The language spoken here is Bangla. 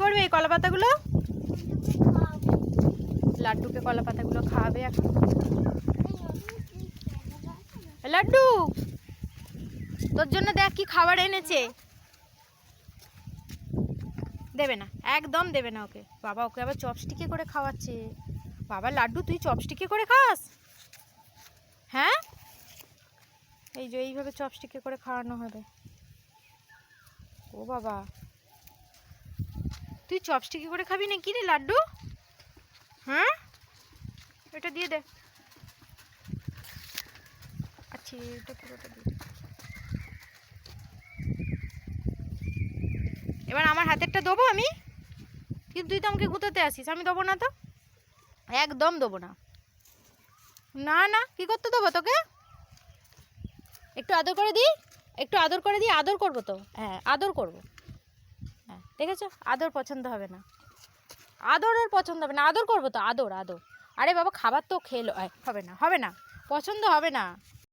করবে এই কলা পাতাগুলো? লাড্ডুকে কলা পাতাগুলো খাওয়াবে এখন। লাড্ডু, তোর জন্য দেখ কি খাবার এনেছে। দেবে না, একদম দেবে না ওকে। বাবা ওকে আবার চপস্টিকে করে খাওয়াচ্ছে। বাবা লাড্ডু, তুই চপস্টিকে করে খাস? হ্যাঁ, এই যে এইভাবে চপস্টিকে করে খাওয়ানো হবে। ও বাবা, তুই চপস্টিকে করে খাবি না কি রে লাড্ডু? হ্যাঁ, এটা দিয়ে দে। আচ্ছা, এটা পুরোটা দিয়ে। এবার আমার হাতেরটা দেবো আমি, কিন্তু তুই তো আমাকে গুঁতোতে আসিস, আমি দেবো না তো, একদম দেবো না। না না, কি করতে দেবো তোকে? একটু আদর করে দিই, একটু আদর করে দিই, আদর করবো তো, হ্যাঁ আদর করবো। হ্যাঁ দেখেছো, আদর পছন্দ হবে না, আদর আর পছন্দ হবে না, আদর করবো তো, আদর আদর। আরে বাবা খাবার তো খেলো, হবে না হবে না, পছন্দ হবে না।